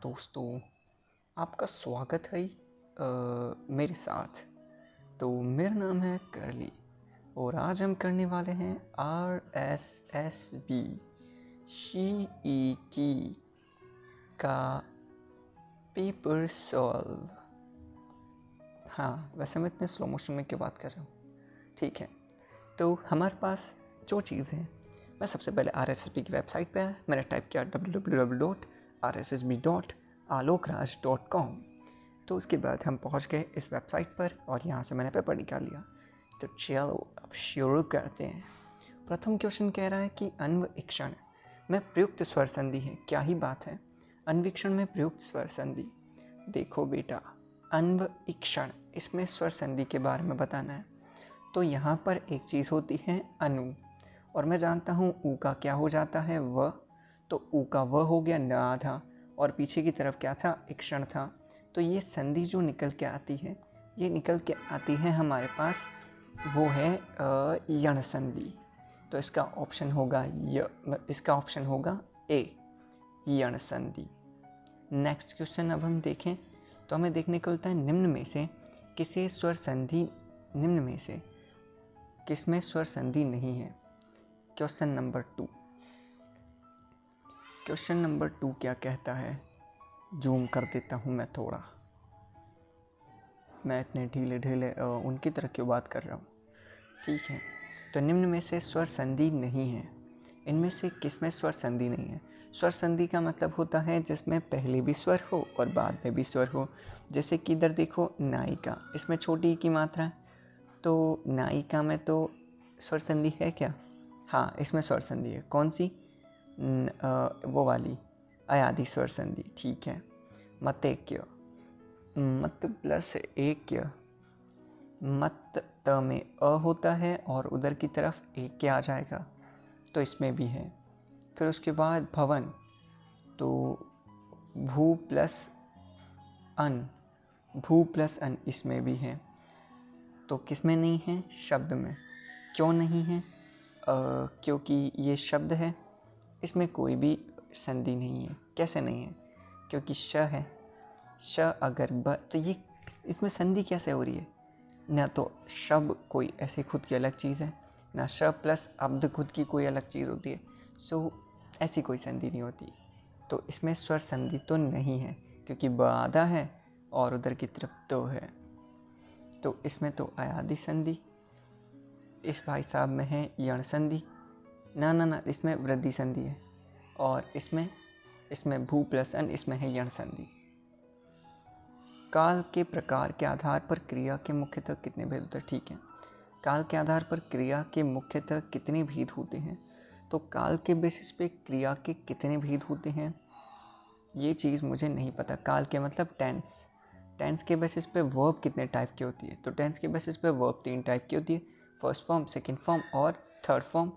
दोस्तों, आपका स्वागत है मेरे साथ। तो मेरा नाम है करली और आज हम करने वाले हैं RSSB CET का पेपर सॉल्व। हाँ, वैसे मैं इतने स्लो मोशन में क्यों बात कर रहा हूँ, ठीक है। तो हमारे पास जो चीज़ है, मैं सबसे पहले RSSB की वेबसाइट पे मैंने टाइप किया www.rssb.alokraj.com। तो उसके बाद हम पहुंच गए इस वेबसाइट पर और यहाँ से मैंने पेपर निकाल लिया। तो चलो अब शुरू करते हैं। प्रथम क्वेश्चन कह रहा है कि अन्वीक्षण में प्रयुक्त स्वर संधि है। क्या ही बात है, अन्वीक्षण में प्रयुक्त स्वर संधि। देखो बेटा, अन्वीक्षण, इसमें स्वर संधि के बारे में बताना है। तो यहाँ पर एक चीज़ होती है अनु, और मैं जानता हूँ ऊ का क्या हो जाता है व। तो ऊ का व हो गया न आधा, और पीछे की तरफ क्या था, इक्षण था। तो ये संधि जो निकल के आती है, ये निकल के आती है हमारे पास, वो है यण संधि। तो इसका ऑप्शन होगा इसका ऑप्शन होगा ए, यण संधि। नेक्स्ट क्वेश्चन अब हम देखें तो हमें देखने को मिलता है निम्न में से किसी स्वर संधि, निम्न में से किसमें स्वर संधि नहीं है। Question number 2। क्वेश्चन नंबर 2 क्या कहता है, जूम कर देता हूँ मैं थोड़ा, मैं इतने ढीले ढीले उनकी तरह क्यों बात कर रहा हूँ, ठीक है। तो निम्न में से स्वर संधि नहीं है, इनमें से किसमें स्वर संधि नहीं है। स्वर संधि का मतलब होता है जिसमें पहले भी स्वर हो और बाद में भी स्वर हो। जैसे कि इधर देखो नायिका, इसमें छोटी की मात्रा है, तो नायिका में तो स्वर संधि है क्या, हाँ इसमें स्वर संधि है। कौन सी, वो वाली अयादि स्वर संधि, ठीक है। मतेक्य, मत प्लस एक्य, मत त में अ होता है और उधर की तरफ एक क्या आ जाएगा, तो इसमें भी है। फिर उसके बाद भवन, तो भू प्लस अन, भू प्लस अन इसमें भी है। तो किस में नहीं है, शब्द में। क्यों नहीं है, क्योंकि ये शब्द है, इसमें कोई भी संधि नहीं है। कैसे नहीं है, क्योंकि श है, श अगर ब, तो ये इसमें संधि कैसे हो रही है। ना तो शब्द कोई ऐसी खुद की अलग चीज़ है, ना श प्लस अब्द खुद की कोई अलग चीज़ होती है। सो ऐसी कोई संधि नहीं होती। तो इसमें स्वर संधि तो नहीं है, क्योंकि ब आधा है और उधर की तरफ दो है। तो इसमें तो अयादि संधि, इस भाई साहब में है यण संधि, ना ना ना इसमें वृद्धि संधि है, और इसमें भू प्लस अन, इसमें है यण संधि। काल के प्रकार के आधार पर क्रिया के मुख्यतः कितने भेद होते हैं, ठीक है। काल के आधार पर क्रिया के मुख्यतः कितने भेद होते हैं। तो काल के बेसिस पे क्रिया के कितने भेद होते हैं, ये चीज़ मुझे नहीं पता। काल के मतलब टेंस, टेंस के बेसिस पे वर्ब कितने टाइप की होती है। तो टेंस के बेसिस पे वर्ब 3 टाइप की होती है, फर्स्ट फॉर्म, सेकंड फॉर्म और थर्ड फॉर्म।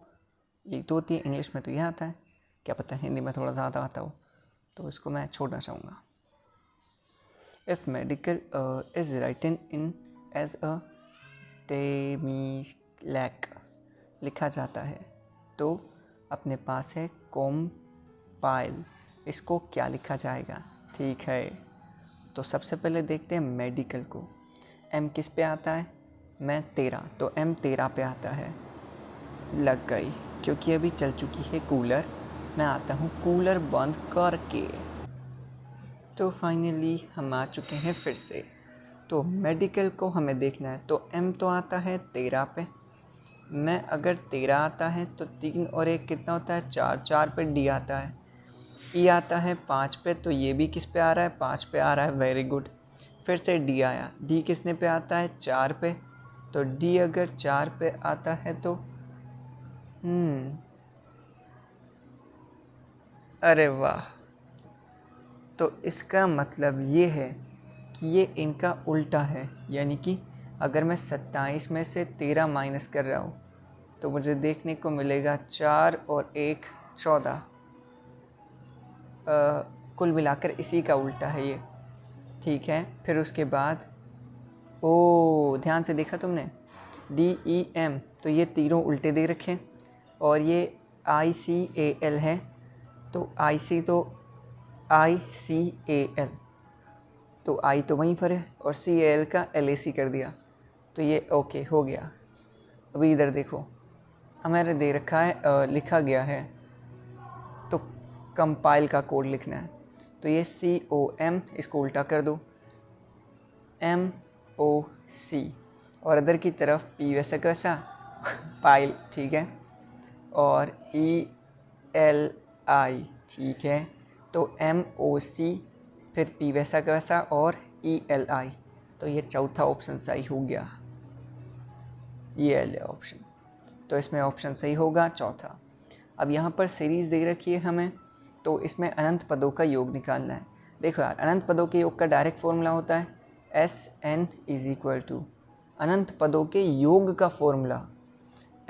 ये तो होती है। इंग्लिश में तो यह आता है, क्या पता हिंदी में थोड़ा ज़्यादा आता हो, तो इसको मैं छोड़ना चाहूँगा। If medical is written in as a temilak लिखा जाता है, तो अपने पास है कॉम्पाइल, इसको क्या लिखा जाएगा, ठीक है। तो सबसे पहले देखते हैं मेडिकल को। एम किस पे आता है, मैं 13, तो एम 13 पे आता है। लग गई, क्योंकि अभी चल चुकी है कूलर, मैं आता हूँ कूलर बंद करके। तो फाइनली हम आ चुके हैं फिर से। तो मेडिकल को हमें देखना है, तो एम तो आता है 13 पे, मैं अगर 13 आता है तो 3 और 1 कितना होता है, 4, 4 पे डी आता है, ई आता है 5 पे, तो ये भी किस पे आ रहा है, 5 पे आ रहा है, वेरी गुड। फिर से डी आया, डी किसने पे आता है, 4 पे, तो डी अगर 4 पे आता है तो अरे वाह। तो इसका मतलब ये है कि ये इनका उल्टा है, यानी कि अगर मैं 27 में से 13 माइनस कर रहा हूँ तो मुझे देखने को मिलेगा 4 और 1 14। कुल मिलाकर इसी का उल्टा है ये, ठीक है। फिर उसके बाद ओ ध्यान से देखा तुमने, DEM, तो ये तीनों उल्टे दे रखे, और ये ICAL है, तो IC तो ICAL, तो I तो वहीं पर है और CAL का LAC कर दिया, तो ये ओके हो गया। अभी इधर देखो, हमारे दे रखा है लिखा गया है, तो कंपाइल का कोड लिखना है, तो ये COM, इसको उल्टा कर दो, MOC, और अदर की तरफ P वैसा कैसा पाइल, ठीक है, और ELI, ठीक है, तो MOC फिर P वैसा कैसा और ELI, तो ये चौथा ऑप्शन सही हो गया, ये ऑप्शन, तो इसमें ऑप्शन सही होगा चौथा। अब यहाँ पर सीरीज़ दे रखी है हमें, तो इसमें अनंत पदों का योग निकालना है। देखो यार, अनंत पदों के योग का डायरेक्ट फॉर्मूला होता है SN = अनंत पदों के योग का फॉर्मूला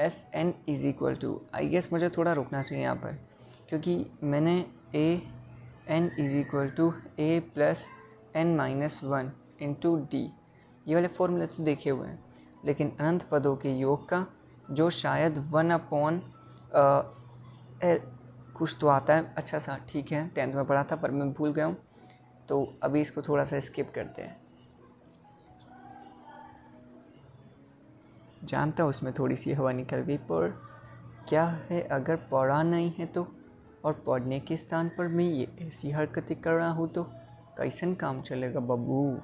SN = आई गेस मुझे थोड़ा रुकना चाहिए यहाँ पर, क्योंकि मैंने AN = A + N-1 × D ये वाले फॉर्मूले तो देखे हुए हैं, लेकिन अनंत पदों के योग का जो शायद 1/, कुछ तो आता है अच्छा सा, ठीक है, 10th में पढ़ा था पर मैं भूल गया हूँ, तो अभी इसको थोड़ा सा स्किप करते हैं। जानता हूँ उसमें थोड़ी सी हवा निकल गई, पर क्या है अगर पढ़ा नहीं है तो, और पढ़ने के स्थान पर मैं ये ऐसी हरकतें कर रहा हूँ तो कैसन काम चलेगा बब्बू।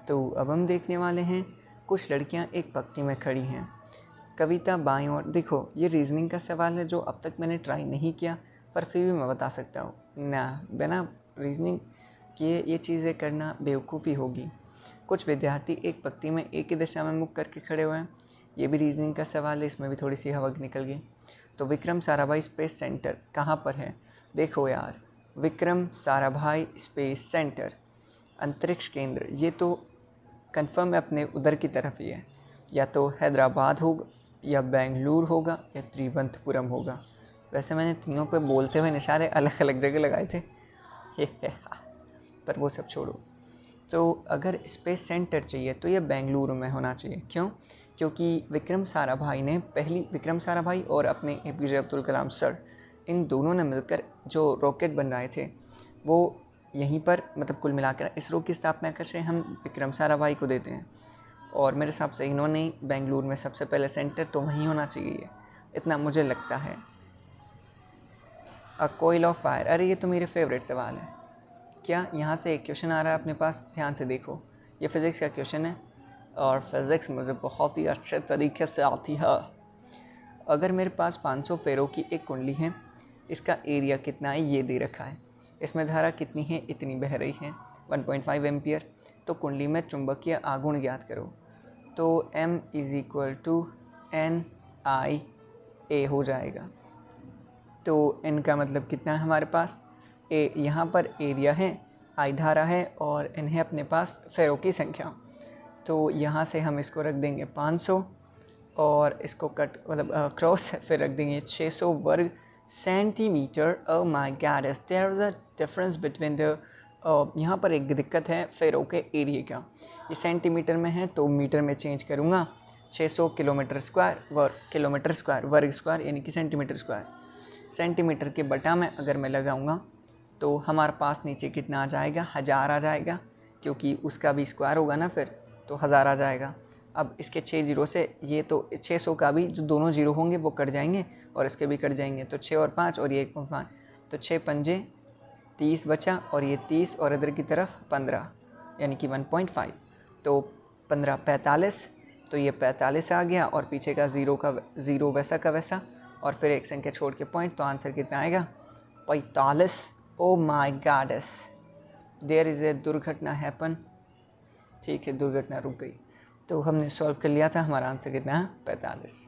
तो अब हम देखने वाले हैं, कुछ लड़कियाँ एक पंक्ति में खड़ी हैं, कविता बाएं और, देखो ये रीजनिंग का सवाल है जो अब तक मैंने ट्राई नहीं किया, पर फिर भी मैं बता सकता हूँ ना, बिना रीजनिंग किए ये चीज़ें करना बेवकूफ़ी होगी। कुछ विद्यार्थी एक पंक्ति में एक ही दिशा में मुख करके खड़े हुए हैं, ये भी रीजनिंग का सवाल है, इसमें भी थोड़ी सी हवा निकल गई। तो विक्रम साराभाई स्पेस सेंटर कहाँ पर है, देखो यार, विक्रम साराभाई स्पेस सेंटर अंतरिक्ष केंद्र, ये तो कंफर्म है अपने उधर की तरफ ही है, या तो हैदराबाद होगा, या बेंगलुरु होगा, या त्रिवंतपुरम होगा। वैसे मैंने तीनों पे बोलते हुए निशाने अलग अलग जगह लगाए थे पर वो सब छोड़ो। तो अगर स्पेस सेंटर चाहिए तो ये बेंगलुरु में होना चाहिए, क्यों? क्योंकि विक्रम साराभाई ने विक्रम साराभाई और अपने APJ अब्दुल कलाम सर, इन दोनों ने मिलकर जो रॉकेट बनवाए थे वो यहीं पर, मतलब कुल मिलाकर इसरो की स्थापना का श्रेय हम विक्रम साराभाई को देते हैं, और मेरे हिसाब से इन्होंने बेंगलुरु में सबसे पहले सेंटर तो वहीं होना चाहिए, इतना मुझे लगता है। अ कोइल ऑफ फायर, अरे ये तो मेरे फेवरेट सवाल है। क्या यहाँ से एक क्वेश्चन आ रहा है अपने पास, ध्यान से देखो, ये फिज़िक्स का क्वेश्चन है और फिज़िक्स मुझे बहुत ही अच्छे तरीके से आती है। अगर मेरे पास 500 फेरों की एक कुंडली है, इसका एरिया कितना है ये दे रखा है, इसमें धारा कितनी है इतनी बह रही है 1.5 एम्पियर, तो कुंडली में चुंबकीय आघूर्ण ज्ञात करो, तो M = NIA हो जाएगा। तो N का मतलब कितना है हमारे पास, ए यहाँ पर एरिया है, I धारा है, और N है अपने पास फेरों की संख्या, तो यहाँ से हम इसको रख देंगे 500 और इसको कट मतलब क्रॉस फिर रख देंगे 600 वर्ग centimetre. Oh my god, is there is a difference between the, यहाँ पर एक दिक्कत है फेरों के एरिया का, ये सेंटीमीटर में है तो मीटर में चेंज करूँगा, 600 किलोमीटर स्क्वायर वर्ग स्क्वायर यानी कि सेंटीमीटर स्क्वायर, सेंटीमीटर के बटा में अगर मैं लगाऊंगा तो हमारे पास नीचे कितना आ जाएगा, 1000 आ जाएगा, क्योंकि उसका भी स्क्वायर होगा ना फिर, तो 1000 आ जाएगा। अब इसके 6 जीरो से ये तो 600 का भी जो दोनों जीरो होंगे वो कट जाएंगे और इसके भी कट जाएंगे, तो 6 और 5 और ये 1.5, तो 6 पंजे 30 बचा, और ये 30 और इधर की तरफ 15 यानी कि 1.5, तो 15 45, तो ये 45 आ गया, और पीछे का ज़ीरो वैसा का वैसा, और फिर एक संख्या छोड़ के पॉइंट, तो आंसर कितना आएगा 45। Oh my goddess, there is a दुर्घटना हैपन, ठीक है दुर्घटना रुक गई, तो हमने सॉल्व कर लिया था, हमारा आंसर कितना है 45।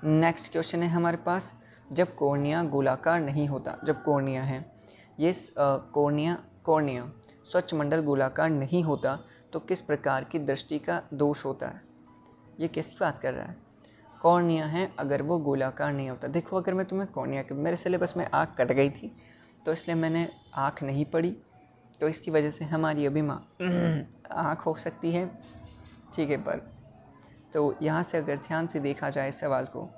नेक्स्ट क्वेश्चन है हमारे पास, जब कॉर्निया गोलाकार नहीं होता, जब कॉर्निया है ये कॉर्निया स्वच्छ मंडल गोलाकार नहीं होता तो किस प्रकार की दृष्टि का दोष होता है, ये कैसी बात कर रहा है, कॉर्निया है अगर वो गोलाकार नहीं होता। देखो अगर मैं तुम्हें कॉर्निया के, मेरे सिलेबस में आँख कट गई थी तो इसलिए मैंने आँख नहीं पढ़ी, तो इसकी वजह से हमारी अभी आँख हो सकती है, ठीक है। पर तो यहाँ से अगर ध्यान से देखा जाए इस सवाल को,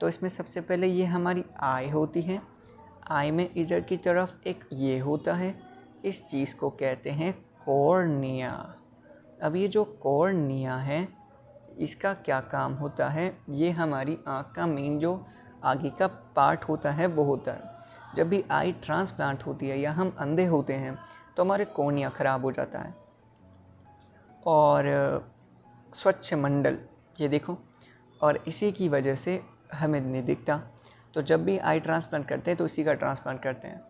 तो इसमें सबसे पहले ये हमारी आई होती है, आई में इधर की तरफ एक ये होता है, इस चीज़ को कहते हैं कॉर्निया। अब ये जो कॉर्निया है इसका क्या काम होता है, ये हमारी आँख का मेन जो आगे का पार्ट होता है वो होता है। जब भी आई ट्रांसप्लांट होती है या हम अंधे होते हैं तो हमारे कॉर्निया ख़राब हो जाता है। और स्वच्छ मंडल ये देखो, और इसी की वजह से हमें नहीं दिखता। तो जब भी आई ट्रांसप्लांट करते हैं तो इसी का ट्रांसप्लांट करते हैं।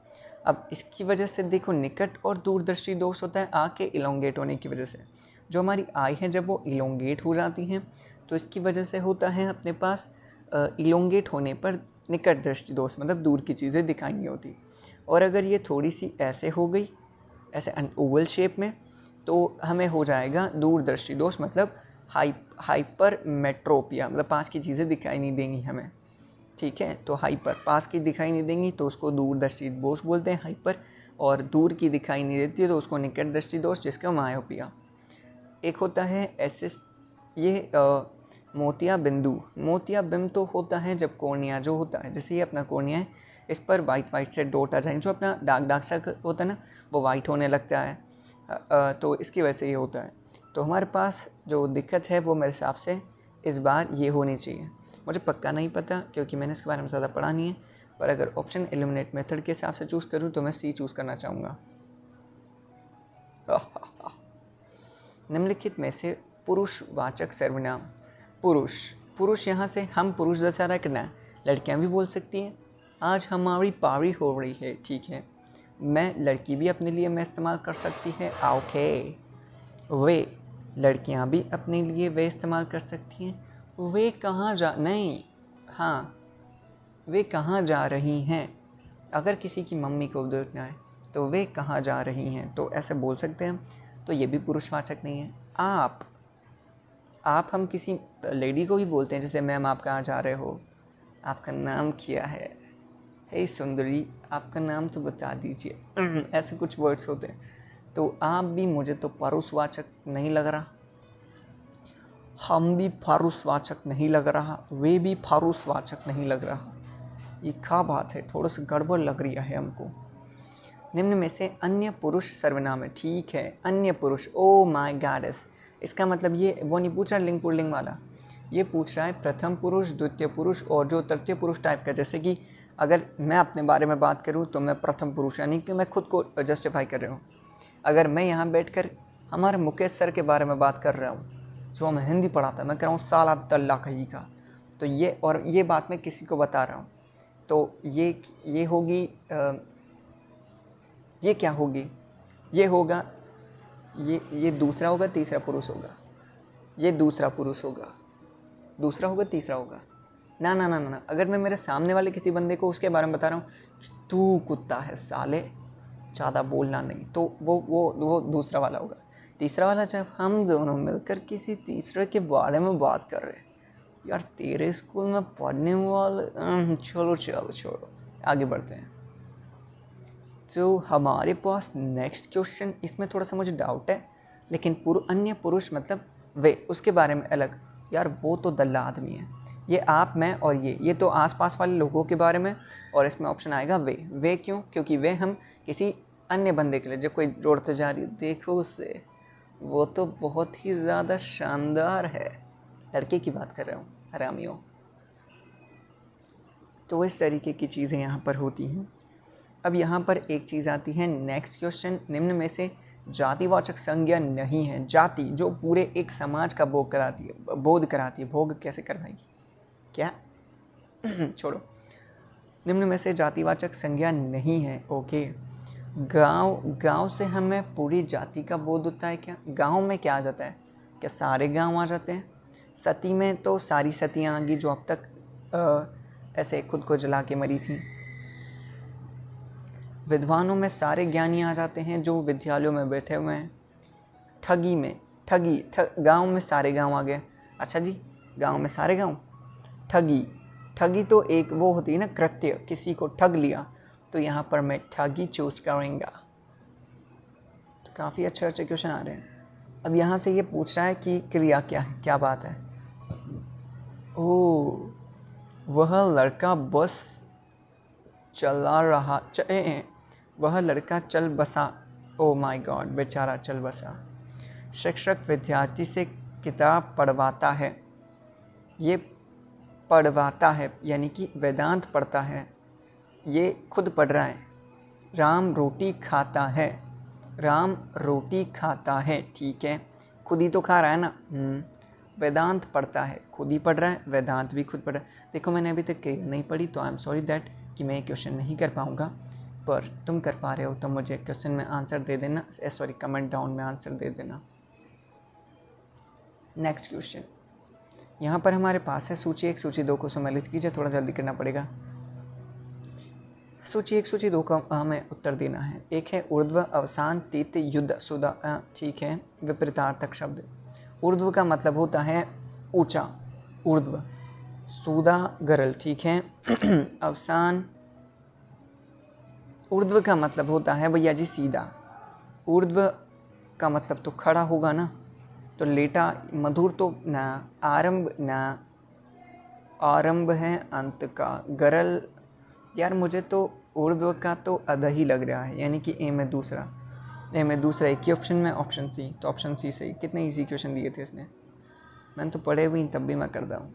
अब इसकी वजह से देखो निकट और दूरदर्शी दोष होता है आँख के इलोंगेट होने की वजह से। जो हमारी आई है जब वो इलोंगेट हो जाती हैं तो इसकी वजह से होता है अपने पास इलोंगेट होने पर निकट दृष्टि दोष, मतलब दूर की चीज़ें दिखाई नहीं होती। और अगर ये थोड़ी सी ऐसे हो गई, ऐसे ओवल शेप में, तो हमें हो जाएगा दूरदर्शी दोष, मतलब हाइपर मेट्रोपिया, मतलब पास की चीज़ें दिखाई नहीं देंगी हमें। ठीक है, तो हाइपर पास की दिखाई नहीं देंगी तो उसको दूरदर्शी दोष बोलते हैं हाइपर, और दूर की दिखाई नहीं देती है तो उसको निकट दृष्टि दोष, जिसका मायोपिया। एक होता है एसिस, ये मोतिया बिंदु। मोतिया बिंब तो होता है जब कॉर्निया जो होता है, जैसे ये अपना कॉर्निया है, इस पर वाइट से डॉट आ जाएंगे, जो अपना डार्क सा होता है ना वो वाइट होने लगता है। तो इसकी वजह से ये होता है। तो हमारे पास जो दिक्कत है वो मेरे हिसाब से इस बार ये होनी चाहिए। मुझे पक्का नहीं पता क्योंकि मैंने इसके बारे में ज़्यादा पढ़ा नहीं है, पर अगर ऑप्शन एलिमिनेट मेथड के हिसाब से चूज़ करूँ तो मैं सी चूज़ करना चाहूँगा। निम्नलिखित में से पुरुषवाचक सर्वनाम। पुरुष यहाँ से हम पुरुष दर्शा रहा करना है, लड़कियाँ भी बोल सकती हैं। आज हमारी पारी हो रही है, ठीक है। मैं लड़की भी अपने लिए मैं इस्तेमाल कर सकती है, ओके। वे लड़कियाँ भी अपने लिए वे इस्तेमाल कर सकती हैं। वे कहाँ जा, नहीं, हाँ, वे कहाँ जा रही हैं। अगर किसी की मम्मी को देखना है तो वे कहाँ जा रही हैं, तो ऐसे बोल सकते हैं। तो ये भी पुरुषवाचक नहीं है। आप हम किसी लेडी को भी बोलते हैं, जैसे मैम आप कहाँ जा रहे हो, आपका नाम क्या है, हे सुंदरी आपका नाम तो बता दीजिए, ऐसे कुछ वर्ड्स होते हैं। तो आप भी मुझे तो पुरुषवाचक नहीं लग रहा, हम भी पुरुषवाचक नहीं लग रहा, वे भी पुरुषवाचक नहीं लग रहा। ये क्या बात है, थोड़ा सा गड़बड़ लग रही है हमको। निम्न में से अन्य पुरुष सर्वनाम है, ठीक है, अन्य पुरुष, ओ माय गॉडेस। इसका मतलब ये वो नहीं पूछ रहा लिंग पुल्लिंग वाला, ये पूछ रहा है प्रथम पुरुष, द्वितीय पुरुष और जो तृतीय पुरुष टाइप का। जैसे कि अगर मैं अपने बारे में बात करूँ तो मैं प्रथम पुरुष, यानी कि मैं खुद को जस्टिफाई कर रहा हूँ। अगर मैं यहाँ बैठकर हमारे मुकेश सर के बारे में बात कर रहा हूँ, जो हमें हिंदी पढ़ाता है, मैं कह रहा हूँ साला तल्ला कहीं का, तो ये बात मैं किसी को बता रहा हूँ, तो ये होगी, ये क्या होगी, ये होगा, ये दूसरा होगा, तीसरा पुरुष होगा, ये दूसरा पुरुष होगा, दूसरा होगा, तीसरा होगा। ना ना ना ना, अगर मैं मेरे सामने वाले किसी बंदे को उसके बारे में बता रहा हूँ तू कुत्ता है साले, ज़्यादा बोलना नहीं, तो वो दूसरा वाला होगा। तीसरा वाला जब हम दोनों मिलकर किसी तीसरे के बारे में बात कर रहे हैं, यार तेरे स्कूल में पढ़ने वाले, चलो चलो छोड़ो, आगे बढ़ते हैं। तो हमारे पास नेक्स्ट क्वेश्चन, इसमें थोड़ा सा मुझे डाउट है, लेकिन अन्य पुरुष मतलब वे, उसके बारे में अलग, यार वो तो दल्ला आदमी है। ये आप, मैं और ये तो आसपास वाले लोगों के बारे में, और इसमें ऑप्शन आएगा वे क्यों, क्योंकि वे हम किसी अन्य बंदे के लिए, जब कोई जोड़ते जा रही देखो उससे, वो तो बहुत ही ज़्यादा शानदार है, लड़के की बात कर रहा हूँ, हरामियों। तो इस तरीके की चीज़ें यहाँ पर होती हैं। अब यहाँ पर एक चीज़ आती है, नेक्स्ट क्वेश्चन, निम्न में से जातिवाचक संज्ञा नहीं है। जाति जो पूरे एक समाज का बोध कराती है, भोग कैसे करवाएगी क्या छोड़ो। निम्न में से जातिवाचक संज्ञा नहीं है, ओके। गांव से हमें पूरी जाति का बोध होता है क्या? गांव में क्या आ जाता है, क्या सारे गांव आ जाते हैं? सती में तो सारी सतियाँ आ गई जो अब तक ऐसे खुद को जला के मरी थी। विद्वानों में सारे ज्ञानी आ जाते हैं जो विद्यालयों में बैठे हुए हैं। गांव में सारे गांव आ गए, अच्छा जी, गांव में सारे गांव। ठगी तो एक वो होती है ना, कृत्य, किसी को ठग लिया, तो यहाँ पर मैं ठगी चूज करूँगा। तो काफ़ी अच्छे क्वेश्चन आ रहे हैं। अब यहाँ से ये पूछ रहा है कि क्रिया क्या है, क्या बात है। ओह, वह लड़का बस चला रहा वह लड़का चल बसा। ओ माय गॉड, बेचारा चल बसा। शिक्षक विद्यार्थी से किताब पढ़वाता है। ये पढ़वाता है यानी कि वेदांत पढ़ता है, ये खुद पढ़ रहा है। राम रोटी खाता है। राम रोटी खाता है, ठीक है, खुद ही तो खा रहा है ना। वेदांत पढ़ता है, खुद ही पढ़ रहा है, वेदांत भी खुद पढ़ रहा है। देखो मैंने अभी तक क्लियर नहीं पढ़ी तो आई एम सॉरी दैट कि मैं ये क्वेश्चन नहीं कर पाऊँगा, पर तुम कर पा रहे हो तो मुझे क्वेश्चन में आंसर दे देना, सॉरी कमेंट डाउन में आंसर दे देना। नेक्स्ट क्वेश्चन यहाँ पर हमारे पास है सूची 1 सूची 2 को सम्मिलित कीजिए, थोड़ा जल्दी करना पड़ेगा। सूची 1 सूची 2 का हमें उत्तर देना है। एक है ऊर्ध्व अवसान तीत युद्ध सुधा, ठीक है, विपरीतार्थक शब्द। ऊर्ध्व का मतलब होता है ऊंचा, ऊर्ध्व, सुधा गरल, ठीक है। अवसान, ऊर्ध्व का मतलब होता है भैया जी सीधा, ऊर्ध्व का मतलब तो खड़ा होगा ना, तो लेटा। मधुर तो ना, आरंभ ना, आरंभ है अंत का। गरल, यार मुझे तो ऊर्ध्व का तो अध ही लग रहा है, यानी कि ए में दूसरा एक ही ऑप्शन में, ऑप्शन सी, तो ऑप्शन सी सही। कितने इजी क्वेश्चन दिए थे इसने, मैंने तो पढ़े भी तब भी मैं करता हूँ।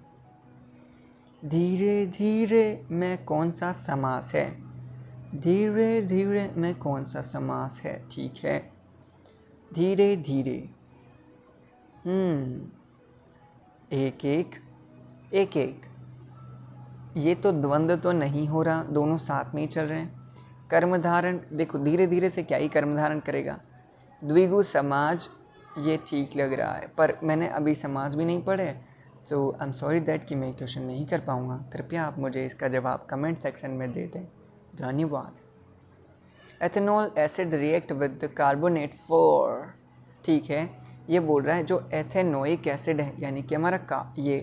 धीरे धीरे में कौन सा समास है? धीरे धीरे में कौन सा समास है? ठीक है, धीरे धीरे, एक एक, एक एक, ये तो द्वंद्व तो नहीं हो रहा, दोनों साथ में ही चल रहे हैं। कर्मधारण, देखो धीरे धीरे से क्या ही कर्मधारण करेगा। द्विगु समाज, ये ठीक लग रहा है, पर मैंने अभी समाज भी नहीं पढ़े, तो आई एम सॉरी दैट कि मैं क्वेश्चन नहीं कर पाऊँगा। कृपया आप मुझे इसका जवाब कमेंट सेक्शन में दे दें, धन्यवाद। Ethanol acid react with carbonate for, ठीक है, ये बोल रहा है जो एथेनोइक एसिड है, यानी कि हमारा ये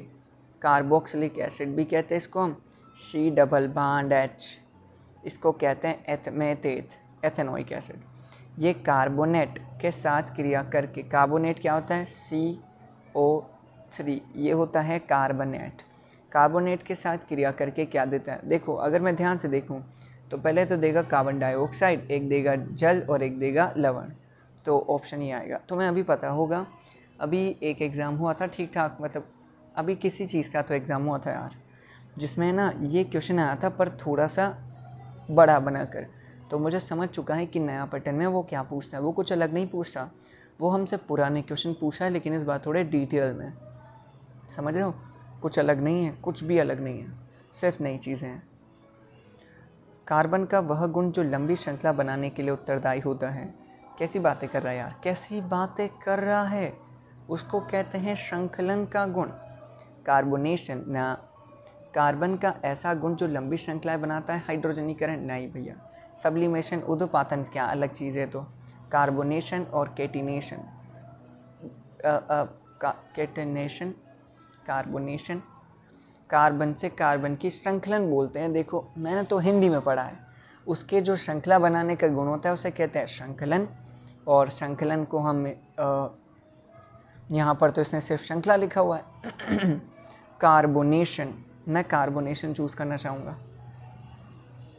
कार्बोक्सिलिक एसिड भी कहते हैं इसको हम, C डबल बॉन्ड H, इसको कहते हैं एथमेटेट, एथेनोइक एसिड। ये कार्बोनेट के साथ क्रिया करके, कार्बोनेट क्या होता है? CO3, ये होता है कार्बोनेट। कार्बोनेट के साथ क्रिया करके क्या देता है? देखो अगर मैं ध्यान से देखूं तो पहले तो देगा कार्बन डाइऑक्साइड, एक देगा जल और एक देगा लवण, तो ऑप्शन ही आएगा। तुम्हें अभी पता होगा, अभी एक एग्ज़ाम हुआ था ठीक ठाक, मतलब अभी किसी चीज़ का तो एग्ज़ाम हुआ था यार, जिसमें ना ये क्वेश्चन आया था पर थोड़ा सा बड़ा बनाकर, तो मुझे समझ चुका है कि नया पैटर्न में वो क्या पूछता है। वो कुछ अलग नहीं पूछता, वो हमसे पुराने क्वेश्चन पूछा है, लेकिन इस बार थोड़े डिटेल में, समझ रहे हो, कुछ अलग नहीं है, कुछ भी अलग नहीं है, सिर्फ नई चीज़ें हैं। कार्बन का वह गुण जो लंबी श्रृंखला बनाने के लिए उत्तरदायी होता है। कैसी बातें कर रहा है यार, कैसी बातें कर रहा है, उसको कहते हैं श्रृंखलन का गुण, कार्बोनेशन ना। कार्बन का ऐसा गुण जो लंबी श्रृंखलाएं बनाता है, हाइड्रोजनीकरण नहीं भैया। सब्लिमेशन, उदोपातन क्या अलग चीज़ है, तो कार्बोनेशन और केटिनेशन, केटिनेशन, कार्बोनेशन, कार्बन से कार्बन की श्रृंखलन बोलते हैं। देखो मैंने तो हिंदी में पढ़ा है, उसके जो श्रृंखला बनाने का गुण होता है उसे कहते हैं श्रृंखलन, और श्रृंखलन को हम यहाँ पर तो इसने सिर्फ श्रृंखला लिखा हुआ है। कार्बोनेशन, मैं कार्बोनेशन चूज़ करना चाहूँगा,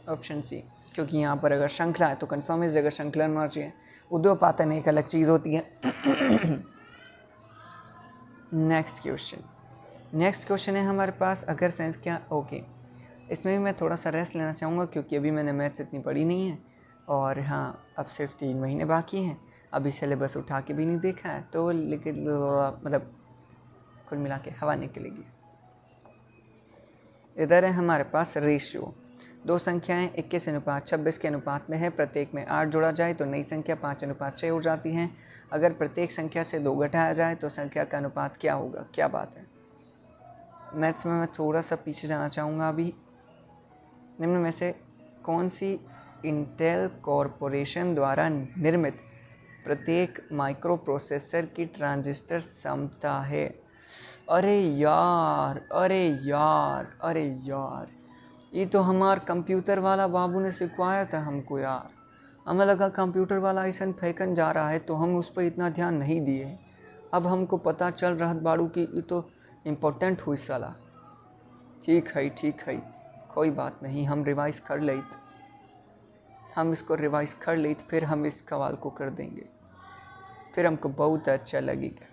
ऑप्शन सी, क्योंकि यहाँ पर अगर श्रृंखला है तो कन्फर्म इस जगह श्रृंखलन होना चाहिए। उद्योपातन एक अलग चीज़ होती है। नेक्स्ट क्वेश्चन है हमारे पास, अगर सेंस क्या, ओके, इसमें भी मैं थोड़ा सा रेस्ट लेना चाहूँगा क्योंकि अभी मैंने मैथ्स इतनी पढ़ी नहीं है, और हाँ अब सिर्फ 3 महीने बाकी हैं, अभी सिलेबस उठा के भी नहीं देखा है, तो लेकिन मतलब कुल मिला के हवा निकलेगी। इधर है हमारे पास रेशियो, 2 संख्याएं 21:26 के अनुपात में है, प्रत्येक में 8 जोड़ा जाए तो नई संख्या 5:6 हो जाती है। अगर प्रत्येक संख्या से 2 घटाया जाए तो संख्या का अनुपात क्या होगा? क्या बात है, मैथ्स में मैं थोड़ा सा पीछे जाना चाहूँगा अभी। निम्न में से कौन सी इंटेल कॉरपोरेशन द्वारा निर्मित प्रत्येक माइक्रो प्रोसेसर की ट्रांजिस्टर क्षमता है? अरे यार, अरे यार, अरे यार, ये तो हमार कंप्यूटर वाला बाबू ने सिखवाया था हमको यार। हमें लगा कंप्यूटर वाला ऐसा फेंकन जा रहा है तो हम उस पर इतना ध्यान नहीं दिए, अब हमको पता चल रहा बाड़ू कि ये तो इम्पोर्टेंट हुई साला। ठीक है, कोई बात नहीं, हम रिवाइज कर लेते। हम इसको रिवाइज कर ले फिर हम इस सवाल को कर देंगे, फिर हमको बहुत अच्छा लगेगा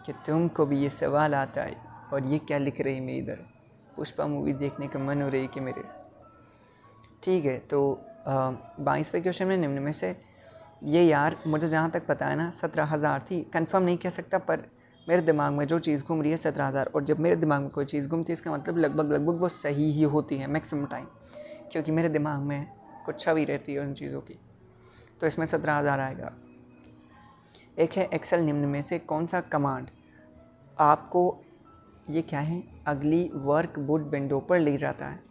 कि तुमको भी ये सवाल आता है और ये क्या लिख रही मैं इधर। पुष्पा मूवी देखने का मन हो रही कि मेरे। ठीक है, तो 22वें क्वेश्चन में निम्न में से ये यार मुझे जहाँ तक पता है ना 17,000 थी, कंफर्म नहीं कह सकता, पर मेरे दिमाग में जो चीज़ घूम रही है 17,000। और जब मेरे दिमाग में कोई चीज़ घूमती है इसका मतलब लगभग वो सही ही होती है मैक्सिमम टाइम, क्योंकि मेरे दिमाग में कुछ छवि रहती है उन चीज़ों की। तो इसमें 17,000 आएगा। एक है एक्सेल निम्न में से कौन सा कमांड आपको, ये क्या है, अगली वर्कबुक विंडो पर ले जाता है।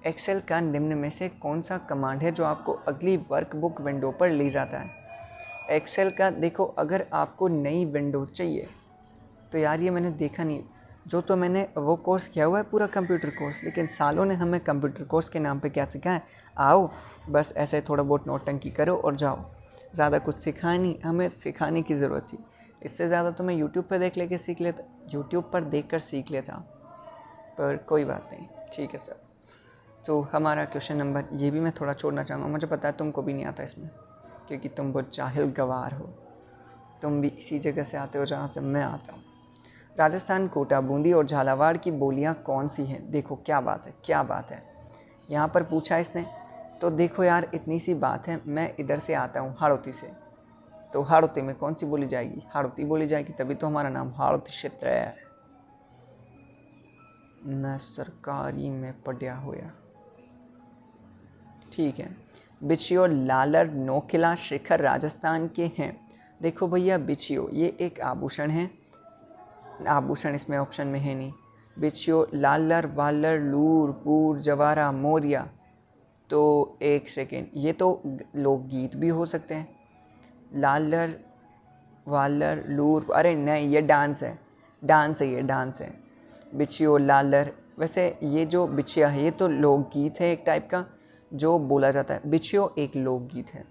एक्सेल का निम्न में से कौन सा कमांड है जो आपको अगली वर्कबुक विंडो पर ले जाता है। एक्सेल का देखो, अगर आपको नई विंडो चाहिए तो यार ये मैंने देखा नहीं, जो तो मैंने वो कोर्स किया हुआ है पूरा कंप्यूटर कोर्स, लेकिन सालों ने हमें कंप्यूटर कोर्स के नाम पे क्या सिखाया है, आओ बस ऐसे थोड़ा बहुत नोटंकी करो और जाओ, ज़्यादा कुछ सिखाया नहीं, हमें सिखाने की ज़रूरत थी। इससे ज़्यादा तो मैं यूट्यूब पर देख लेके सीख लेता, यूट्यूब पर देख कर सीख लेता, पर कोई बात नहीं, ठीक है सर। तो हमारा क्वेश्चन नंबर, ये भी मैं थोड़ा छोड़ना चाहूँगा, मुझे पता है तुमको भी नहीं आता इसमें, क्योंकि तुम बहुत जाहिल गवार हो, तुम भी इसी जगह से आते हो जहाँ से मैं आता हूँ। राजस्थान, कोटा, बूंदी और झालावाड़ की बोलियाँ कौन सी हैं। देखो क्या बात है, क्या बात है, यहाँ पर पूछा इसने। तो देखो यार इतनी सी बात है, मैं इधर से आता हूँ हाड़ौती से, तो हाड़ौती में कौन सी बोली जाएगी, हाड़ौती बोली जाएगी, तभी तो हमारा नाम हाड़ौती क्षेत्र है। मैं सरकारी में पढ़िया होया। ठीक है, बिछियो, लालर, नोकिला, शिखर राजस्थान के हैं। देखो भैया बिछियो ये एक आभूषण है, आभूषण इसमें ऑप्शन में है नहीं। बिछियो, लालर, वालर, लूर, पूर, जवारा, मोरिया। तो एक सेकेंड, ये तो लोकगीत भी हो सकते हैं। लालर, वालर, लूर, अरे नहीं ये डांस है, डांस है, ये डांस है। बिछियो, लालर, वैसे ये जो बिछिया है ये तो लोकगीत है एक टाइप का जो बोला जाता है। बिछियो एक लोकगीत है,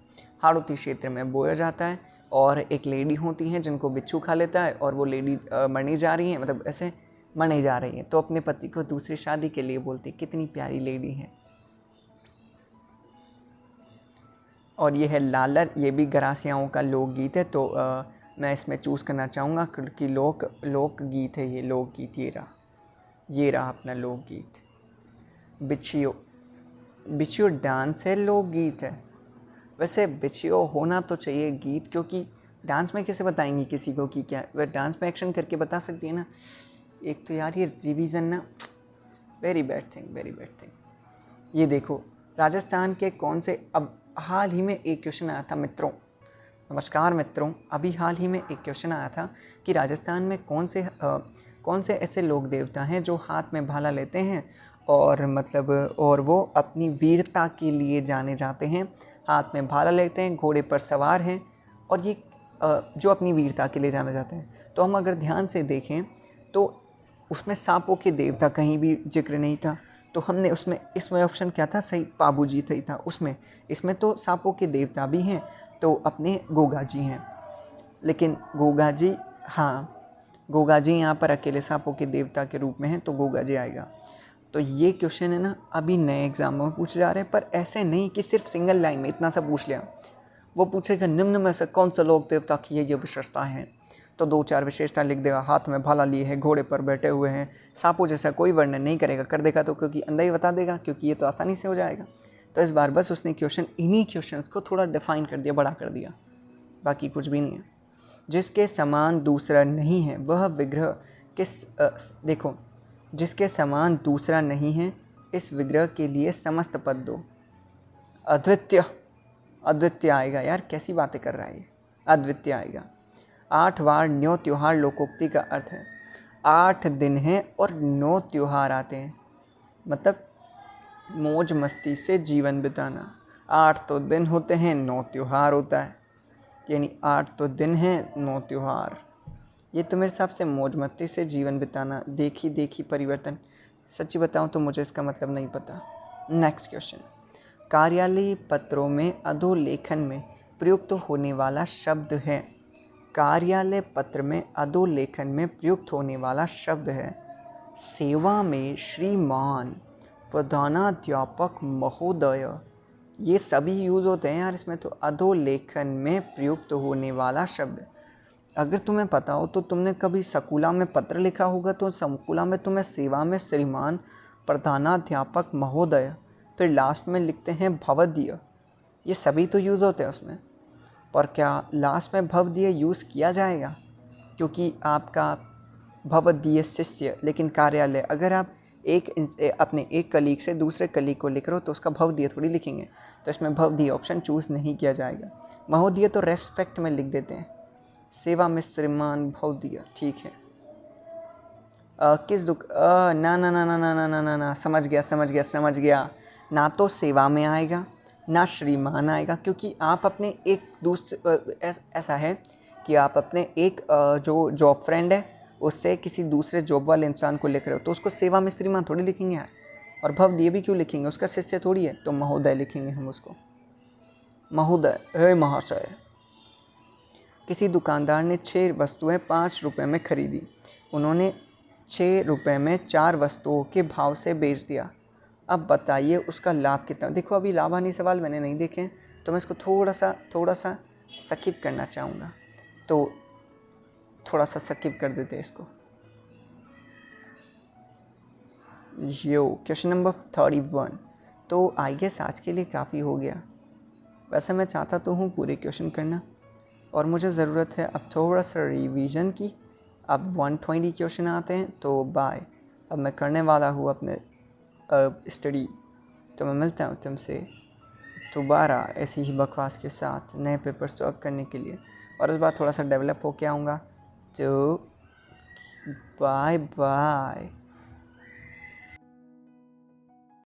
हाड़ौती क्षेत्र में बोला जाता है, और एक लेडी होती हैं जिनको बिच्छू खा लेता है, और वो लेडी मरने जा रही है, मतलब ऐसे मरने जा रही है, तो अपने पति को दूसरी शादी के लिए बोलती, कितनी प्यारी लेडी है। और ये है लालर, ये भी गरासियाओं का लोकगीत है, तो मैं इसमें चूज़ करना चाहूँगा क्योंकि लोकगीत है ये, लोकगीत ये रहा अपना लोकगीत। बिछियो, बिछियो डांस है, लोकगीत है। वैसे बिछियो होना तो चाहिए गीत, क्योंकि डांस में कैसे बताएंगी किसी को कि क्या, वह डांस में एक्शन करके बता सकती है ना। एक तो यार ये रिवीजन ना, very bad thing, very bad thing. ये देखो, राजस्थान के कौन से, अब हाल ही में एक क्वेश्चन आया था मित्रों, नमस्कार मित्रों, अभी हाल ही में एक क्वेश्चन आया था कि राजस्थान में कौन से ऐसे लोक देवता हैं जो हाथ में भाला लेते हैं और मतलब और वो अपनी वीरता के लिए जाने जाते हैं, हाथ में भाला लेते हैं, घोड़े पर सवार हैं, और ये जो अपनी वीरता के लिए जाने जाते हैं। तो हम अगर ध्यान से देखें तो उसमें सांपों के देवता कहीं भी जिक्र नहीं था, तो हमने इसमें ऑप्शन क्या था सही, पाबू जी सही था उसमें। इसमें तो सांपों के देवता भी हैं, तो अपने गोगा जी हैं, लेकिन गोगा जी, हाँ गोगा जी यहाँ पर अकेले सांपों के देवता के रूप में हैं, तो गोगा जी आएगा। तो ये क्वेश्चन है ना अभी नए एग्जाम में पूछे जा रहे हैं, पर ऐसे नहीं कि सिर्फ सिंगल लाइन में इतना सा पूछ लिया। वो पूछेगा निम्न में से कौन सा लोक देवता की ये विशेषता है, तो 2-4 विशेषता लिख देगा, हाथ में भाला लिए है, घोड़े पर बैठे हुए हैं, सांपों जैसा कोई वर्णन नहीं करेगा, कर देगा तो क्योंकि अंदर ही बता देगा, क्योंकि ये तो आसानी से हो जाएगा। तो इस बार बस उसने इन्हीं क्वेश्चंस को थोड़ा डिफाइन कर दिया, बड़ा कर दिया, बाकी कुछ भी नहीं है। जिसके समान दूसरा नहीं है वह विग्रह देखो, जिसके समान दूसरा नहीं है इस विग्रह के लिए समस्त पद दो। अद्वितीय, अद्वितीय आएगा यार, कैसी बातें कर रहा है ये, अद्वितीय आएगा। 8 वार 9 त्योहार लोकोक्ति का अर्थ है 8 दिन हैं और 9 त्योहार आते हैं, मतलब मौज मस्ती से जीवन बिताना। 8 तो दिन होते हैं, 9 त्योहार होता है, यानी 8 तो दिन हैं 9 त्योहार। ये तो मेरे हिसाब से मौज मस्ती से जीवन बिताना, देखी देखी परिवर्तन। सच्ची बताऊं तो मुझे इसका मतलब नहीं पता। नेक्स्ट क्वेश्चन, कार्यालयीय पत्रों में अधोलेखन में प्रयुक्त होने वाला शब्द है। कार्यालय पत्र में अधोलेखन में प्रयुक्त होने वाला शब्द है सेवा में श्रीमान प्रधानाध्यापक महोदय। ये सभी यूज़ होते हैं यार इसमें। तो अधोलेखन में प्रयुक्त होने वाला शब्द, अगर तुम्हें पता हो तो तुमने कभी स्कूला में पत्र लिखा होगा, तो स्कूला में तुम्हें सेवा में श्रीमान प्रधानाध्यापक महोदय, फिर लास्ट में लिखते हैं भवदीय, ये सभी तो यूज़ होते हैं उसमें। पर क्या लास्ट में भवदीय यूज़ किया जाएगा? क्योंकि आपका भवदीय शिष्य, लेकिन कार्यालय, अगर आप अपने एक कलीग से दूसरे कलीग को लिख रहे हो तो उसका भवदीय थोड़ी लिखेंगे, तो इसमें भवदीय ऑप्शन चूज़ नहीं किया जाएगा। महोदय तो रेस्पेक्ट में लिख देते हैं, सेवा में श्रीमान भवदीय, ठीक है। किस दुख ना ना ना ना ना ना ना ना ना, समझ गया। ना तो सेवा में आएगा ना श्रीमान आएगा, क्योंकि आप अपने एक दूसरे ऐसा है कि आप अपने एक जो जॉब फ्रेंड है उससे किसी दूसरे जॉब वाले इंसान को लिख रहे हो, तो उसको सेवा में श्रीमान थोड़ी लिखेंगे यार। और भवदीय भी क्यों लिखेंगे, उसका शिष्य थोड़ी है, तो महोदय लिखेंगे हम उसको, महोदय, हे महाशय। किसी दुकानदार ने 6 वस्तुएं 5 रुपए में खरीदी, उन्होंने 6 रुपए में 4 वस्तुओं के भाव से बेच दिया। अब बताइए उसका लाभ कितना। देखो अभी लाभानी सवाल मैंने नहीं देखे, तो मैं इसको थोड़ा सा स्किप करना चाहूँगा, तो थोड़ा सा स्किप कर देते हैं इसको। यो क्वेश्चन नंबर 31। तो आई गेस आज के लिए काफ़ी हो गया। वैसे मैं चाहता तो हूँ पूरे क्वेश्चन करना, और मुझे ज़रूरत है अब थोड़ा सा रिवीजन की। अब 120 क्वेश्चन आते हैं, तो बाय, अब मैं करने वाला हूँ अपने स्टडी। तो मैं मिलता हूँ तुमसे दोबारा ऐसी ही बकवास के साथ नए पेपर सॉल्व करने के लिए, और इस बार थोड़ा सा डेवलप होके आऊँगा। तो बाय बाय।